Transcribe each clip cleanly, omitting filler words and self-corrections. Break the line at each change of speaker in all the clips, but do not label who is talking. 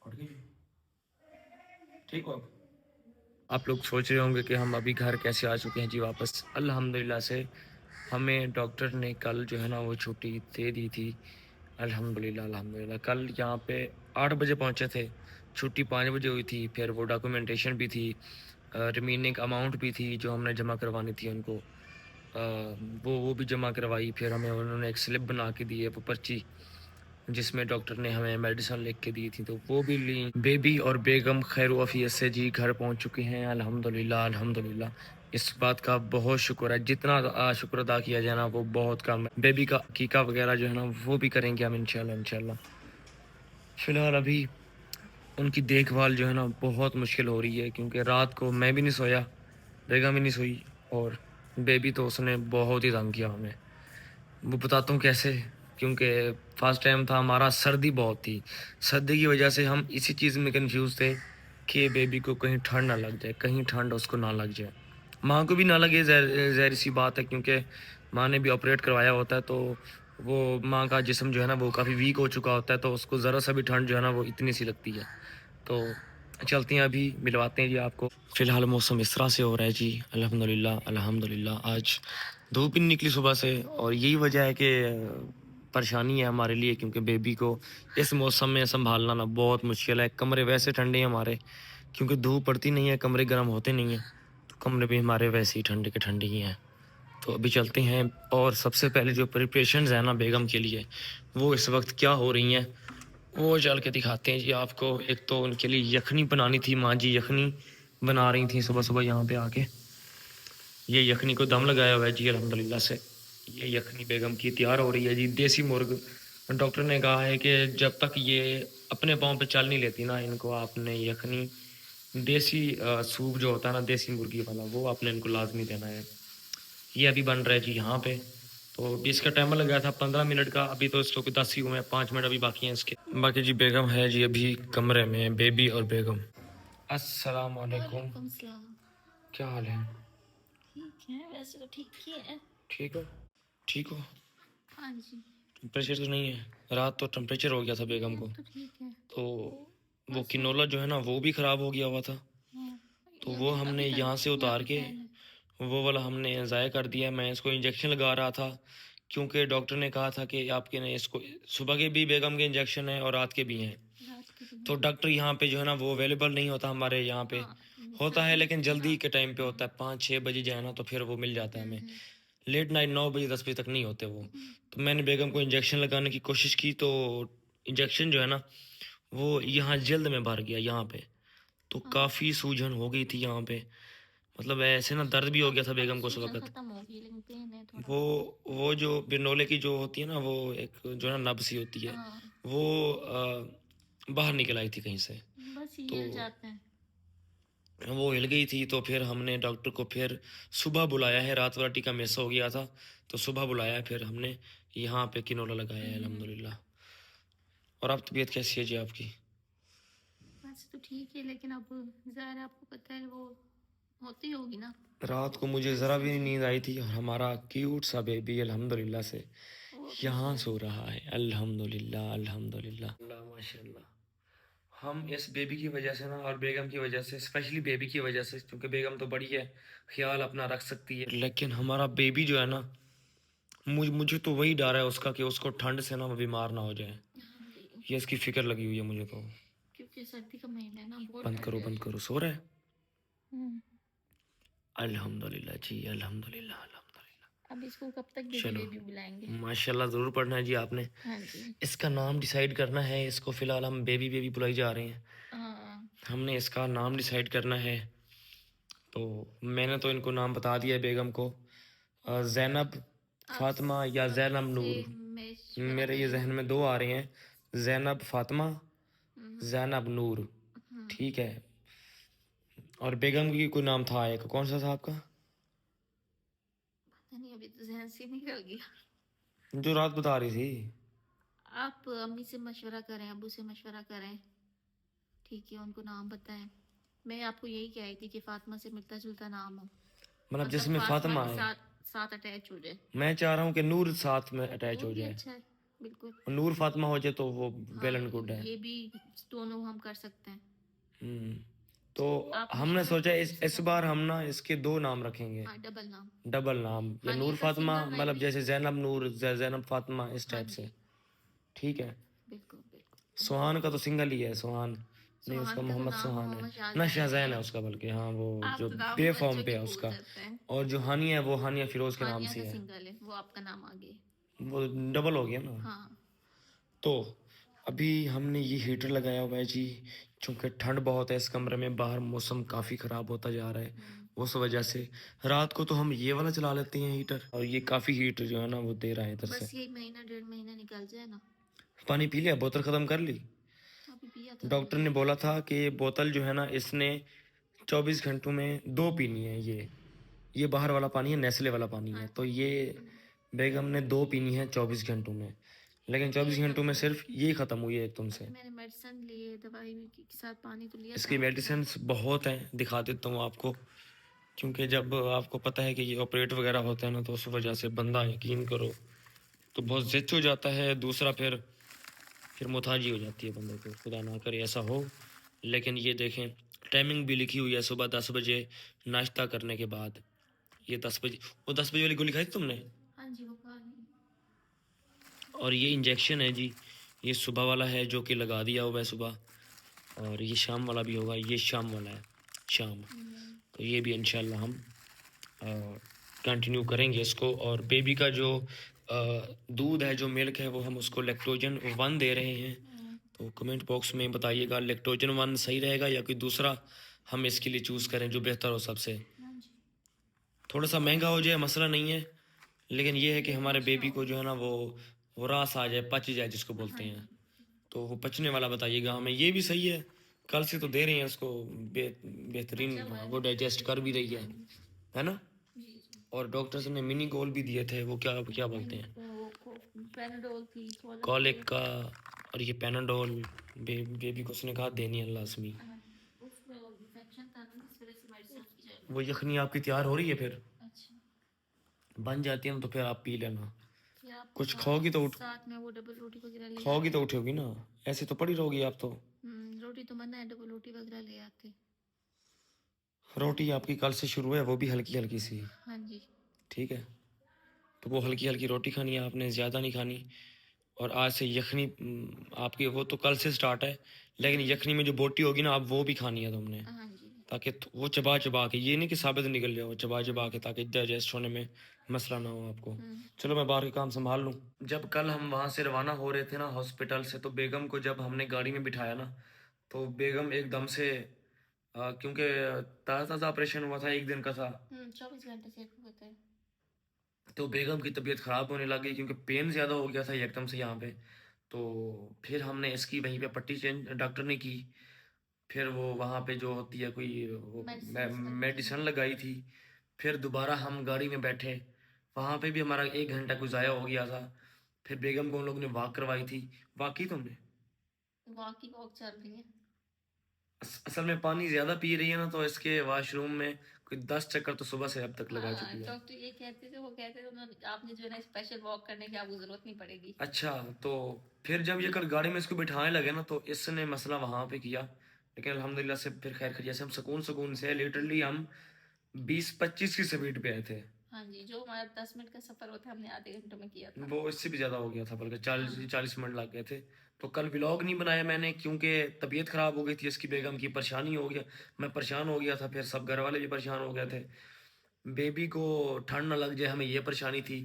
उठ गई? ठीक हो आप लोग सोच रहे होंगे कि हम अभी घर कैसे आ चुके हैं जी वापस। अल्हम्दुलिल्लाह से हमें डॉक्टर ने कल जो है ना वो छुट्टी दे दी थी। अल्हम्दुलिल्लाह अल्हम्दुलिल्लाह कल यहाँ पे 8 बजे पहुँचे थे, छुट्टी 5 बजे हुई थी। फिर वो डॉक्यूमेंटेशन भी थी, रिमेनिंग अमाउंट भी थी जो हमने जमा करवानी थी उनको, वो भी जमा करवाई। फिर हमें उन्होंने एक स्लिप बना के दी है, वो पर्ची जिसमें डॉक्टर ने हमें मेडिसिन लिख के दी थी, तो वो भी ली। बेबी और बेगम खैर वफ़ियत से जी घर पहुंच चुके हैं अल्हम्दुलिल्लाह अल्हम्दुलिल्लाह। इस बात का बहुत शुक्र है, जितना शुक्र अदा किया जाए ना वो बहुत कम है। बेबी का अकीका वगैरह जो है ना वो भी करेंगे हम इंशाल्लाह इंशाल्लाह। फ़िलहाल अभी उनकी देखभाल जो है ना बहुत मुश्किल हो रही है, क्योंकि रात को मैं भी नहीं सोया, बेगम भी नहीं सोई, और बेबी तो उसने बहुत ही तंग किया हमें। वो बताता हूँ कैसे, क्योंकि फर्स्ट टाइम था हमारा, सर्दी बहुत थी। सर्दी की वजह से हम इसी चीज़ में कंफ्यूज थे कि बेबी को कहीं ठंड ना लग जाए, कहीं ठंड उसको ना लग जाए, माँ को भी ना लगे। ज़ाहिर सी बात है, क्योंकि माँ ने भी ऑपरेट करवाया होता है, तो वो माँ का जिस्म जो है ना वो काफ़ी वीक हो चुका होता है, तो उसको ज़रा सा भी ठंड जो है ना वो इतनी सी लगती है। तो चलते हैं, अभी मिलवाते हैं जी आपको। फ़िलहाल मौसम इस तरह से हो रहा है जी, अल्हम्दुलिल्लाह अल्हम्दुलिल्लाह। आज धूप ही नहीं निकली सुबह से, और यही वजह है कि परेशानी है हमारे लिए, क्योंकि बेबी को इस मौसम में संभालना ना बहुत मुश्किल है। कमरे वैसे ठंडे हैं हमारे, क्योंकि धूप पड़ती नहीं है, कमरे गर्म होते नहीं हैं, तो कमरे भी हमारे वैसे ही ठंडे के ठंडे ही हैं। तो अभी चलते हैं, और सबसे पहले जो प्रिपरेशंस हैं ना बेगम के लिए, वो इस वक्त क्या हो रही हैं वो चल के दिखाते हैं जी आपको। एक तो उनके लिए यखनी बनानी थी, माँ जी यखनी बना रही थी सुबह सुबह यहाँ पे आके। ये यखनी को दम लगाया हुआ है जी अल्हम्दुलिल्लाह से। ये यखनी बेगम की तैयार हो रही है जी, देसी मुर्ग। डॉक्टर ने कहा है कि जब तक ये अपने पाँव पे चल नहीं लेती ना, इनको आपने यखनी देसी सूप जो होता है ना देसी मुर्गी वाला, वो आपने इनको लाजमी देना है। ये अभी बन रहा है जी यहाँ पे। तो अभी इसका टाइमर लगाया था 15 मिनट का, अभी तो इसको 10 ही हुए हैं, 5 मिनट अभी बाकी हैं इसके। बाकी जी बेगम है जी अभी कमरे में, बेबी और बेगम। अस्सलाम वालेकुम।
वालेकुम सलाम।
क्या हाल है?
ठीक है, वैसे तो ठीक ही है।
ठीक हो? ठीक हो?
हाँ जी।
टेम्परेचर तो नहीं है? रात तो टेम्परेचर हो गया था
नहीं
बेगम
अब
को,
तो ठीक है।
तो वो
बस
किनोला जो है ना वो भी ख़राब हो गया हुआ था,
हाँ,
तो
ये
वो
अभी
हमने
तक
यहाँ से
यहाँ
उतार
पे
के
है नहीं।
वो वाला हमने ज़ाया कर दिया। मैं इसको इंजेक्शन लगा रहा था, क्योंकि डॉक्टर ने कहा था कि आपके ने इसको सुबह के भी बेगम के इंजेक्शन है और रात के भी हैं।
रात के भी
तो
हैं।
डॉक्टर यहाँ पे जो है ना वो अवेलेबल नहीं होता हमारे यहाँ पे,
हाँ,
होता है
सर्दियों
लेकिन
में
जल्दी
रात
के
को।
टाइम पे होता है, 5-6 बजे जाए ना तो फिर वो मिल जाता है हमें।
हम्म।
लेट नाइट 9 बजे 10 बजे तक नहीं होते वो। तो मैंने बेगम को इंजेक्शन लगाने की कोशिश की, तो इंजेक्शन जो है ना वो यहाँ जल्द में भर गया यहाँ पे, तो
हाँ,
काफ़ी सूजन हो गई थी यहाँ पे। मतलब ऐसे ना दर्द भी हो गया था
अब
बेगम को उस
सूजन
वक्त।
खत्म होगी लेकिन पेन है थोड़ा।
वो वो जो बिरनोले की जो होती है ना, वो एक जो ना नब सी होती है,
हाँ,
वो बाहर निकल आई थी कहीं से।
बस
तो
हिल जाते हैं।
वो हिल गई थी, तो फिर हमने डॉक्टर को फिर सुबह बुलाया है, रात वाला टीका मिस हो गया था, तो सुबह बुलाया है, फिर हमने यहाँ पे किनोला लगाया है
हम्म।
अल्हम्दुलिल्लाह। और आप तबीयत कैसी है जी आपकी?
वैसे तो ठीक है लेकिन अब ज़ाहिर है आपको पता है वो होती होगी ना
रात को मुझे
तो
ज़रा
इस
भी नहीं
वजह
नींद आई थी, और हमारा क्यूट सा बेबी अल्हम्दुलिल्लाह से
वो तो
यहाँ
है।
सो रहा है अल्हम्दुलिल्लाह अल्हम्दुलिल्लाह। अल्लाह माशाल्लाह। हम इस बेबी की वजह से ना, और बेगम की वजह से, स्पेशली बेबी की वजह से, क्योंकि बेगम तो बड़ी है, ख्याल अपना रख सकती है, लेकिन हमारा बेबी जो है ना, मुझे तो वही डर है उसका कि उसको ठंड से ना वो बीमार ना हो जाए।
हाँ जी,
ये इसकी फिक्र लगी हुई है मुझे तो।
क्योंकि सर्दी का महीना है ना, बहुत
बंद
ठंड
करो
है।
बंद करो, सो रहा है।
हम्म।
अल्हम्दुलिल्लाह जी अल्हम्दुलिल्लाह अल्हम्दुलिल्लाह।
अब इसको कब तक बेबी
चलो,
बेबी बुलाएंगे।
माशाल्लाह ज़रूर पढ़ना है जी आपने।
हाँ जी।
इसका नाम डिसाइड करना है, इसको फ़िलहाल हम बेबी बेबी बुलाई जा रहे हैं।
हाँ।
हमने इसका नाम डिसाइड करना है, तो मैंने तो इनको नाम बता दिया है बेगम को, ज़ैनब,
आप
फ़ातिमा या
सभी
ज़ैनब
से
नूर।
मशवरा
मेरे ये
करें।
जहन में दो आ रहे हैं, ज़ैनब फ़ातिमा,
हम्म।
ज़ैनब नूर।
हम्म।
ठीक है। और बेगम की कोई नाम था एक, कौन सा था आपका?
पता नहीं, अभी तो जहन से निकल गया।
जो रात बता रही थी।
आप अम्मी से मशवरा करें, अबू से मशवरा करें। ठीक है, उनको नाम बताएं। मैं आपको यही कह रही थी कि फातिमा से मिलता जुलता नाम हो,
मतलब
मतलब
जिसमें
फातिमा
फ़ातिमा
के
है।
साथ साथ अटैच हो जाए।
मैं चाह रहा हूँ कि नूर साथ में
वो
अटैच हो
भी
जाए।
अच्छा है। बिल्कुल।
नूर फातिमा हो जाए तो वो
हाँ,
वेल एंड गुड है।
ये भी दोनों हम कर सकते हैं।
हम्म। तो
आप
हमने
मेरा
सोचा
फिर से
इस बार हम ना इसके 2 नाम रखेंगे,
हाँ, डबल नाम।
डबल नाम, या नूर
हानिया का
फातिमा,
सिंगल में
मतलब
भी।
जैसे ज़ैनब नूर, ज़ैनब फातिमा, इस
हाँ
टाइप से।
जी,
ठीक है।
बिल्कुल बिल्कुल।
सुहान का तो सिंगल ही है, सुहान। नहीं, उसका
सुहान का तो
मोहम्मद
नाम
सुहान है।
मोहम्मद
ना
शाहजैन
शाहजैन
है।
है उसका, बल्कि हाँ वो
आप
जो
तो नाम
बे फॉर्म
बच्चों
पे
के
है
भूल
उसका।
जाते हैं।
और जो हानिया है वो हानिया फिरोज के नाम
हानिया
से
का
है।
सिंगल है, वो आपका नाम आगे।
वो डबल हो गया ना।
हाँ।
तो अभी हमने ये हीटर लगाया हुआ है जी, चूंकि ठंड बहुत है इस कमरे में, बाहर मौसम काफ़ी ख़राब होता जा रहा है, उस वजह से रात को तो हम ये वाला चला लेते हैं हीटर, और ये काफ़ी हीट जो है ना वो दे रहा है इधर से।
बस यही महीना 1.5 महीना निकल जाए ना।
पानी पी लिया, बोतल ख़त्म कर ली।
अभी पिया था
डॉक्टर
थोड़ी
ने
देर
बोला था कि ये बोतल जो है ना इसने 24 घंटों में 2 पीनी है। ये बाहर वाला पानी है, नेस्ले वाला पानी है,
हाँ
तो
जी।
ये बेगम ने 2 पीनी है 24 घंटों में, लेकिन 24
पिया था
घंटों में
थोड़ा।
सिर्फ ये ख़त्म हुई है एकदम से।
अभी मैंने मेडिसिन लिए, दवाई के साथ पानी तो लिया
इसकी
था आपके
मेडिसिन
साथ।
बहुत हैं, दिखा देता हूँ आपको, क्योंकि जब आपको पता है कि ये ऑपरेट वगैरह होता है ना, तो उस वजह से बंदा, यकीन करो, तो बहुत ज़िद हो जाता है। दूसरा फिर मुताजी हो जाती है बंदे को, खुदा ना करे ऐसा हो। लेकिन ये देखें, टाइमिंग भी लिखी हुई है, सुबह 10 बजे नाश्ता करने के बाद। ये 10 बजे, वो 10 बजे वाली गोली खाई थी तुमने?
हाँ जी, वो खा ली।
और ये इंजेक्शन है जी, ये सुबह वाला है जो कि लगा दिया हुआ है सुबह, और ये शाम वाला भी होगा, ये शाम वाला है, शाम। तो ये भी इंशाल्लाह हम कंटिन्यू करेंगे इसको। और बेबी का जो दूध है, जो मिल्क है, वो हम उसको लैक्टोजन 1 दे रहे हैं। तो कमेंट बॉक्स में बताइएगा लैक्टोजन 1 सही रहेगा या कोई दूसरा हम इसके लिए चूज़ करें जो बेहतर हो सबसे।
हाँ जी।
थोड़ा सा महंगा हो जाए मसला नहीं है, लेकिन ये है कि
ये
हमारे
अच्छा
बेबी को
हो।
जो है ना वो रास आ जाए, पच जाए जिसको बोलते
हाँ
हैं,
जी।
तो वो पचने वाला बताइएगा हमें। ये भी सही है, कल से तो दे रहे हैं उसको, बेहतरीन,
अच्छा हुआ है
वो डाइजेस्ट कर भी रही है ना।
जी जी।
और डॉक्टर्स ने मिनी गोल भी दिए थे, वो क्या क्या बोलते हैं,
वो पैनाडोल थी, कोलम
कॉलिक
थे।
का, और ये पैनाडोल। बेबी को उसने कहा देनी है लाजमी।
उसको इन्फेक्शन था ना, इस वजह से मेडिसिन की जरूरत।
वो यखनी आपकी तैयार हो रही है, फिर
अच्छा।
बन जाती है ना, तो फिर आप पी लेना।
फिर आप
कुछ खाओगी तो
साथ में वो डबल रोटी वगैरह ले
खाओगी
आते।
तो उठोगी ना, ऐसे तो पड़ी रहोगी आप तो।
रोटी तो मना है, डबल रोटी वगैरह ले आते।
रोटी आपकी कल से शुरू है, वो भी हल्की हल्की सी।
हाँ जी।
ठीक है, तो वो हल्की हल्की रोटी खानी है आपने, ज़्यादा नहीं खानी। और आज से यखनी आपकी वो तो कल से स्टार्ट है, लेकिन यखनी में जो बोटी होगी ना, आप वो भी खानी है तुमने,
हाँ जी।
ताकि वो चबा चबा के, ये नहीं कि साबित निकल जाओ, चबा चबा के, ताकि डाइजेस्ट होने में मसला ना हो आपको। चलो मैं बाहर के काम संभाल लूँ। जब कल हम वहाँ से रवाना हो रहे थे ना हॉस्पिटल से, तो बेगम को जब हमने गाड़ी में बिठाया ना, तो बेगम एकदम से क्योंकि ताज़ा ताज़ा ऑपरेशन हुआ था, 1 दिन का था,
24 घंटे से हुए थे।
तो बेगम की तबीयत ख़राब होने लगी, क्योंकि पेन ज़्यादा हो गया था एकदम से यहाँ पे। तो फिर हमने इसकी वहीं पे पट्टी चेंज डॉक्टर ने की, फिर वो वहाँ पे जो होती है कोई वो मेडिसिन लगाई थी। फिर दोबारा हम गाड़ी में बैठे, वहाँ पे भी हमारा 1 घंटा कुछ ज़ाया हो गया था। फिर बेगम को उन लोगों ने वॉक करवाई थी। वॉक की तुमने?
वॉक चल रही है।
असल में पानी ज़्यादा पी रही है ना, तो इसके वॉशरूम में कोई 10 चक्कर तो सुबह से अब तक लगा चुकी है।
डॉक्टर ये कहते थे, वो कहते थे उन्होंने, आपने जो है ना स्पेशल वॉक करने की आपको जरूरत नहीं पड़ेगी।
अच्छा, तो फिर जब ये कल गाड़ी में इसको बिठाने लगे ना, तो इसने मसला वहाँ पे किया, लेकिन अल्हम्दुलिल्लाह से फिर खैर खैरियत से हम सुकून सुकून से, लिटरली हम 20-25 की स्पीड पे आए थे।
हाँ जी, जो हमारा 10 मिनट का सफर होता है हमने आधे घंटे में किया था।
वो इससे भी ज़्यादा हो गया था, बल्कि 40 मिनट लग गए थे। तो कल व्लॉग नहीं बनाया मैंने, क्योंकि तबीयत ख़राब हो गई थी इसकी, बेगम की, परेशानी हो गया, मैं परेशान हो गया था, फिर सब घर वाले भी परेशान हो गए थे। बेबी को ठंड ना लग जाए, हमें ये परेशानी थी।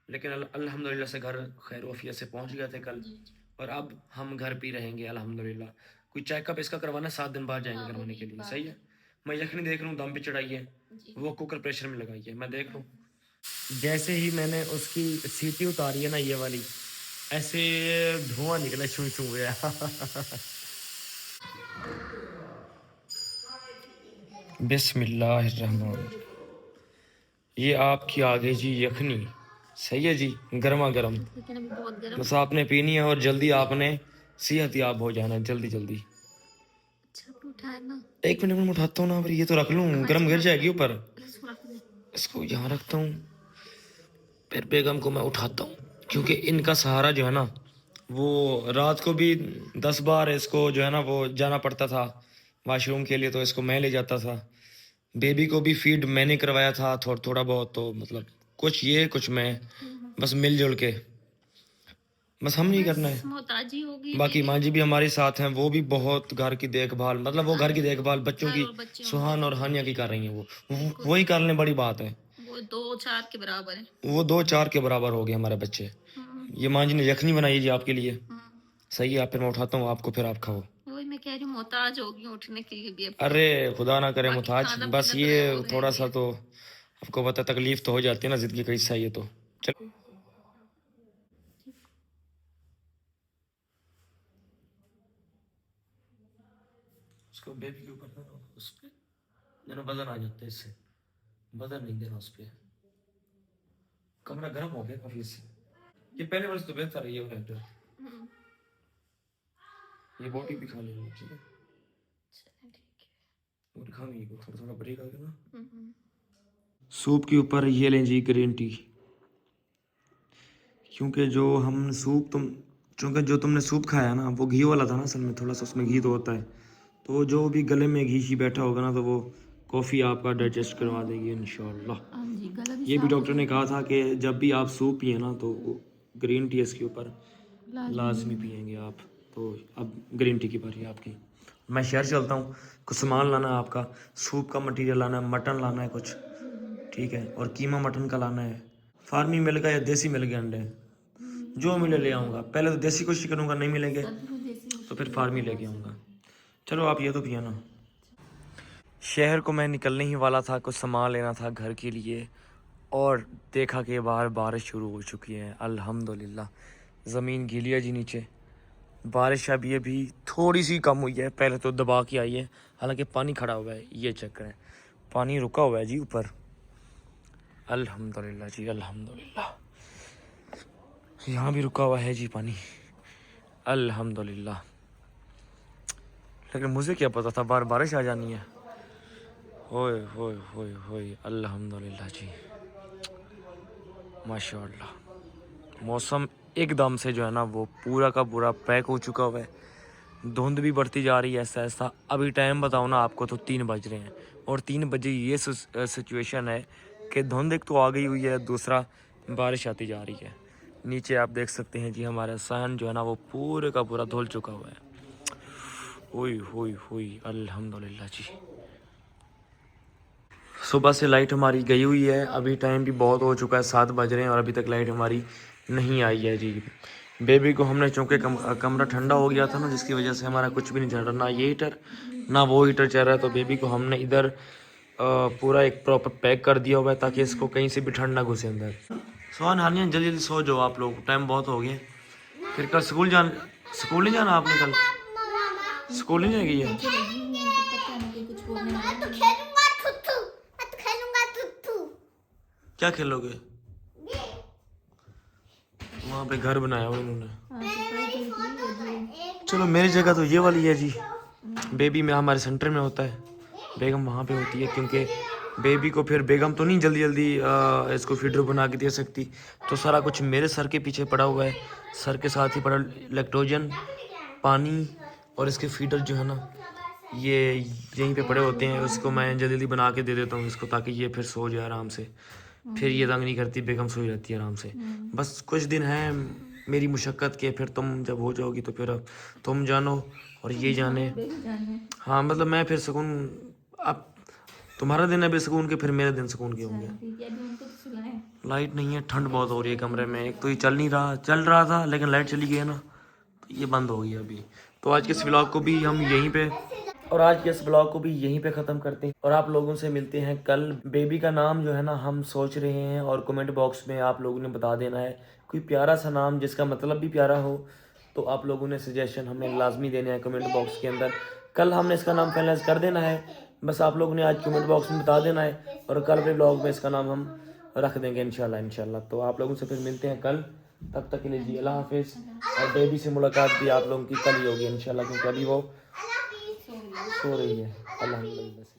लेकिन अल्हम्दुलिल्लाह से घर खैर वफियत से पहुंच गए थे कल।
जी।
और अब हम घर पे रहेंगे अल्हम्दुलिल्लाह। कोई चेकअप इसका करवाना है, 7 दिन बाद जाएंगे
हाँ, वो
करवाने
भी
के लिए,
बात
सही है। मैं यखनी देख लूँ, दम पे चढ़ाई है,
जी।
वो कुकर प्रेशर में लगाई है, मैं देख लूँ। जैसे ही मैंने उसकी सीटी उतारी है ना, ये वाली, ऐसे धुआं निकला, छू छू गया। बिस्मिल्लाहिर्रहमान। ये आपकी आगे जी यखनी, सही है जी, गर्मा गर्म।
लेकिन अभी बहुत गर्म।
बस आपने पीनी है और जल्दी आपने सेहतयाब हो जाना है, जल्दी जल्दी।
अच्छा, आप उठाए ना।
1 मिनट में उठाता हूँ ना, फिर ये तो रख लूँ,
हाँ
गर्म
जी,
गिर
हाँ
जाएगी ऊपर।
इसको रख दे।
इसको यहाँ रखता हूँ, फिर बेगम को मैं उठाता हूँ, क्योंकि इनका सहारा जो है ना वो रात को भी 10 बार इसको जो है ना वो जाना पड़ता था वॉशरूम के लिए, तो इसको मैं ले जाता था। बेबी को भी फीड मैंने करवाया था थोड़ा बहुत, तो मतलब कुछ ये कुछ मैं, बस मिलजुल के, बस हम नहीं करना
बस
है।
मोहताजी होगी
बाकी
बीवी
माँ जी
को।
भी हमारे साथ हैं, वो भी बहुत घर की देखभाल, मतलब वो घर की देखभाल बच्चों
घर
की,
और बच्चों की
सुहान और
जी
हानिया की कर रही हैं।
बिल्कुल।
वही कर लें, बड़ी बात है।
वो 2-4 के बराबर है।
वो 2-4 के बराबर हो गए हमारे बच्चे।
हम्म,
ये माँ जी ने यखनी बनाई है जी आपके लिए,
हम्म।
सही है। फिर मैं उठाता हूँ आपको, फिर आप खाओ।
वही मैं कह रही हूँ, मोहताज होगी उठने के लिए भी अब तो।
अरे खुदा ना करे
बाकी
मुताज,
खाना
बस
पीना तो
ये
वो है
थोड़ा
ही
सा
है।
तो आपको पता, तकलीफ तो हो जाती है ना, जिंदगी का हिस्सा ये तो। चलो उसको बेबी के ऊपर देना, उस पे देना, वजन आ जाता है इससे, वजन नहीं देना उस पे। कमरा गर्म हो गया काफी इससे। ये पहले वर्ष तो बेहतर है ये फैक्टर।
हम्म,
ये बोटी भी खा लेंगे, ठीक है।
चलो ठीक है।
बोटी खाएंगे, ये थोड़ा थोड़ा ब्रेक आ गया ना।
हम्म,
सूप के ऊपर ये लें जी ग्रीन टी, क्योंकि जो हम सूप तुम क्योंकि जो तुमने सूप खाया ना वो घी वाला था ना, असल में थोड़ा सा उसमें घी तो होता है, तो जो भी गले में घी शी बैठा होगा ना, तो वो कॉफ़ी आपका डाइजेस्ट करवा देगी इंशाल्लाह।
हाँ जी, गला भी
ये भी
साफ हो
डॉक्टर ने
जाएगा।
कहा था कि जब भी आप सूप पिए ना, तो ग्रीन टी इसके ऊपर
लाजमी
लाजमी
पिएंगे।
पिएंगे आप। तो अब ग्रीन टी की बारी है आपकी। मैं शहर चलता हूँ, कुछ सामान लाना है आपका, सूप का मटेरियल लाना है, मटन लाना है कुछ, ठीक है, और कीमा मटन का लाना है। फार्मी मिल गया या देसी मिल गया अंडे, जो मिले ले आऊँगा। पहले तो देसी कोशिश करूँगा, नहीं मिलेंगे
सर्दी में देसी
तो
कोशिश
फिर
करिए
फार्मी
अपने
लेके
हाथ से।
आऊँगा। चलो आप ये तो पिया ना। शहर को मैं निकलने ही वाला था, कुछ सामान लेना था घर के लिए, और देखा कि बाहर बारिश शुरू हो चुकी है। अल्हम्दुलिल्लाह ज़मीन गीली है जी नीचे। बारिश अब ये भी थोड़ी सी कम हुई है, पहले तो दबा के आई है, हालांकि पानी खड़ा हुआ है, ये चक्कर है, पानी रुका हुआ है जी ऊपर। अल्हम्दुलिल्लाह जी अल्हम्दुलिल्लाह, यहाँ भी रुका हुआ है जी पानी, अल्हम्दुलिल्लाह। लेकिन मुझे क्या पता था बाहर बारिश आ जानी है। होए होए होए होए, अल्हम्दुलिल्लाह जी, माशाअल्लाह। मौसम एकदम से जो है ना वो पूरा का पूरा पैक हो चुका हुआ है, धुंध भी बढ़ती जा रही है ऐसा ऐसा। अभी टाइम बताओ ना आपको तो 3 बज रहे हैं, और 3 बजे ये सिचुएशन है कि धुंध एक तो आ गई हुई है, दूसरा बारिश आती जा रही है। नीचे आप देख सकते हैं जी हमारा सहन जो है ना वो पूरे का पूरा धुल चुका हुआ है। हुई हुई हुई, अल्हम्दुलिल्लाह जी। सुबह से लाइट हमारी गई हुई है, अभी टाइम भी बहुत हो चुका है, 7 बज रहे हैं और अभी तक लाइट हमारी नहीं आई है जी। बेबी को हमने चूँकि कमरा ठंडा हो गया था ना, जिसकी वजह से हमारा कुछ भी नहीं चल रहा, ना ये हीटर ना वो हीटर चल रहा है, तो बेबी को हमने इधर पूरा एक प्रॉपर पैक कर दिया हुआ है ताकि इसको कहीं से भी ठंड ना घुसे अंदर। सोहान हानिया जल्दी जल्दी सो जाओ आप लोग, टाइम बहुत हो गया। फिर कल स्कूल नहीं जाना आपने, कल स्कूल नहीं जाएगी ये?
नीचे लगी हुई है, इनको पता नहीं कि कुछ बोलने वाला
तो
नहीं है।
खेलूंगा थुथु, मैं तो खेलूंगा थुथु।
क्या खेलोगे? वहाँ पे घर बनाया हुआ इन्होंने।
हाँ, सफाई के लिए जो
चलो मेरी जगह तो ये वाली है जी। बेबी में हमारे सेंटर में होता है, बेगम वहाँ पे होती है, क्योंकि बेबी को फिर बेगम तो नहीं जल्दी जल्दी इसको फीडर बना के दे सकती, तो सारा कुछ मेरे सर के पीछे पड़ा हुआ है। सर के साथ ही पड़ा लैक्टोजन, पानी और इसके फीडर जो है ना ये यहीं पे पड़े होते हैं। उसको मैं जल्दी जल्दी बना के दे देता हूँ इसको, ताकि ये फिर सो जाए आराम से, फिर ये तंग नहीं करती, बेगम सोई रहती है आराम से। बस कुछ दिन हैं मेरी मुशक्क़त के, फिर तुम जब हो जाओगी तो फिर अब तुम जानो और ये जाने।
बेबी जाने।
हाँ मतलब मैं फिर सुकून, अब तुम्हारा दिन है बेसुकून के, फिर मेरे दिन सुकून के होंगे।
ठीक है, अभी उनको तो सुलाएं।
लाइट नहीं है, ठंड बहुत हो रही है कमरे में, एक तो ये चल रहा था लेकिन लाइट चली गई है ना, तो ये बंद हो गई अभी। तो आज के इस व्लॉग को भी हम यहीं पे ख़त्म करते हैं, और आप लोगों से मिलते हैं कल। बेबी का नाम जो है ना हम सोच रहे हैं, और कमेंट बॉक्स में आप लोगों ने बता देना है कोई प्यारा सा नाम जिसका मतलब भी प्यारा हो, तो आप लोगों ने सजेशन हमें लाजमी देने हैं कमेंट बॉक्स के अंदर। कल हमने इसका नाम फाइनलाइज कर देना है, बस आप लोगों ने आज कमेंट बॉक्स में बता देना है, और कल के ब्लॉग में इसका नाम हम रख देंगे इंशाल्लाह। तो आप लोगों से फिर मिलते हैं कल, तब तक के लिए जी अल्लाह हाफिज़। और बेबी से मुलाकात भी आप लोगों की कल ही होगी इंशाल्लाह, क्योंकि अभी वो सो रही है अल्हम्दुलिल्लाह से।